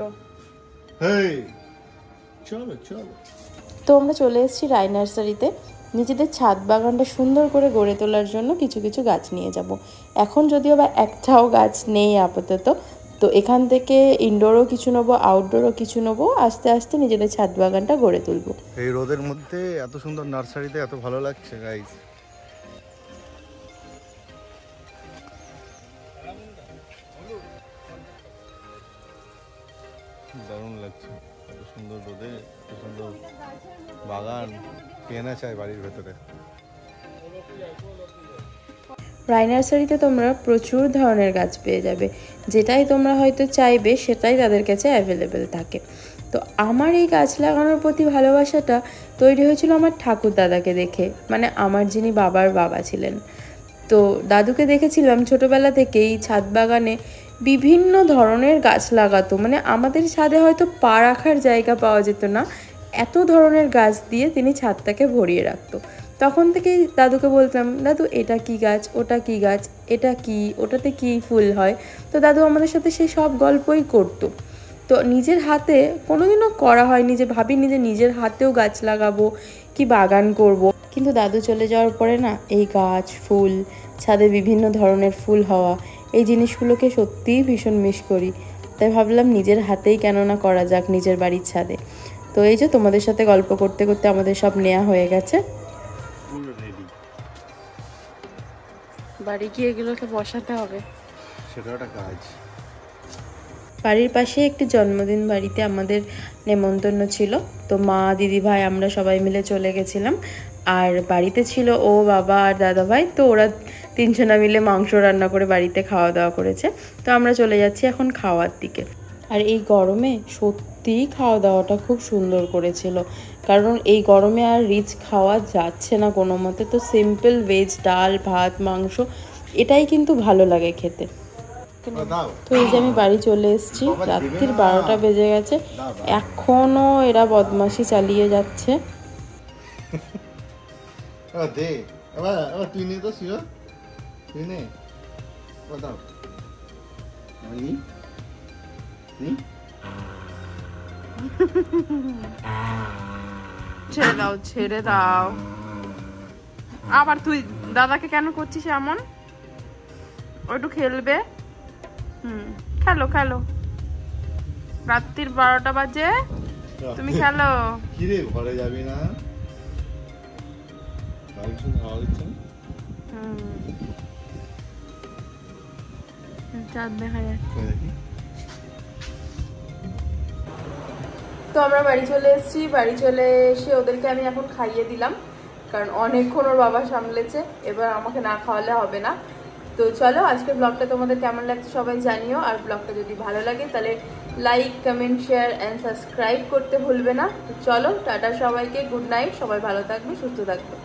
এসো। চলো চলো। তো আমরা চলে এসেছি রায় নার্সারিতে। নিজেদের ছাদ বাগানটা সুন্দর করে গড়ে তোলার জন্য কিছু কিছু গাছ নিয়ে যাব। এখন যদিও বা একটাও গাছ নেই আপাতত, তো এখান থেকে ইনডোরও কিছু নেবো, আউটডোরও কিছু নেবো, আস্তে আস্তে নিজেদের ছাদ বাগানটা গড়ে তুলবো। এই রোদের মধ্যে এত সুন্দর নার্সারিতে এত ভালো লাগছে গাইস। দারুণ লাগছে, এত সুন্দর রোদে এত সুন্দর বাগান কেনা চাই বাড়ির ভেতরে। রায় নার্সারিতে তোমরা প্রচুর ধরনের গাছ পেয়ে যাবে, যেটাই তোমরা হয়তো চাইবে সেটাই তাদের কাছে অ্যাভেলেবেল থাকে। তো আমার এই গাছ লাগানোর প্রতি ভালোবাসাটা তৈরি হয়েছিল আমার ঠাকুর দাদাকে দেখে, মানে আমার যিনি বাবার বাবা ছিলেন। তো দাদুকে দেখেছিলাম ছোটোবেলা থেকেই ছাদ বাগানে বিভিন্ন ধরনের গাছ লাগাতো, মানে আমাদের ছাদে হয়তো পা রাখার জায়গা পাওয়া যেত না, এত ধরনের গাছ দিয়ে তিনি ছাদটাকে ভরিয়ে রাখতো। তখন থেকেই দাদুকে বলতাম, দাদু এটা কি গাছ, ওটা কি গাছ, এটা কি, ওটাতে কি ফুল হয়। তো দাদু আমাদের সাথে সেই সব গল্পই করতো। তো নিজের হাতে কোনোদিনও করা হয়নি যে ভাবিনি যে নিজের হাতেও গাছ লাগাবো কি বাগান করব। কিন্তু দাদু চলে যাওয়ার পরে না, এই গাছ, ফুল, ছাদে বিভিন্ন ধরনের ফুল হওয়া, এই জিনিসগুলোকে সত্যিই ভীষণ মিস করি। তাই ভাবলাম নিজের হাতেই কেন না করা যাক নিজের বাড়ির ছাদে। তো এই যে তোমাদের সাথে গল্প করতে করতে আমাদের সব নেওয়া হয়ে গেছে। বাড়ি গিয়ে এগুলোকে বসাতে হবে, সেটা একটা কাজ। বাড়ির পাশে একটি জন্মদিন বাড়িতে আমাদের নেমন্তন্ন ছিল। তো মা, দিদি ভাই, আমরা সবাই মিলে চলে গেছিলাম। আর বাড়িতে ছিল ও, বাবা আর দাদা ভাই। তো ওরা তিনজনা মিলে মাংস রান্না করে বাড়িতে খাওয়া দাওয়া করেছে। তো আমরা চলে যাচ্ছি এখন খাওয়ার দিকে। আর এই গরমে সত্যিই খাওয়া দাওয়াটা খুব সুন্দর করেছিল, কারণ এই গরমে আর রিচ খাওয়া যাচ্ছে না কোনো মতে। তো সিম্পল ভেজ, ডাল, ভাত, মাংস, এটাই কিন্তু ভালো লাগে খেতে। তো এই যে আমি বাড়ি চলে এসেছি, রাত্রির 12টা বেজে গেছে, এখনো এরা বদমাশি চালিয়ে যাচ্ছে। তুই নে তো শিও, তুই নে, দাও ছেড়ে দাও, ছেড়ে দাও। আবার তুই দাদাকে কেন করছিস এমন? ও একটু খেলবে। খেলো খেলো, রাত্রির 12টা বাজে, তুমি খেলো। কিরে ঘরে যাবি না? চাঁদ দেখা যাচ্ছে। তো আমরা বাড়ি চলে এসেছি। বাড়ি চলে এসে ওদেরকে আমি এখন খাইয়ে দিলাম, কারণ অনেকক্ষণ ওর বাবা সামলেছে, এবার আমাকে না খাওয়ালে হবে না। তো চলো, আজকের ব্লগটা তোমাদের কেমন লাগছে সবাই জানিও। আর ব্লগটা যদি ভালো লাগে তাহলে like, comment, share and subscribe করতে ভুলবে না। তো চলো, টাটা সবাইকে, গুড নাইট, সবাই ভালো থাকবে, সুস্থ থাকবে।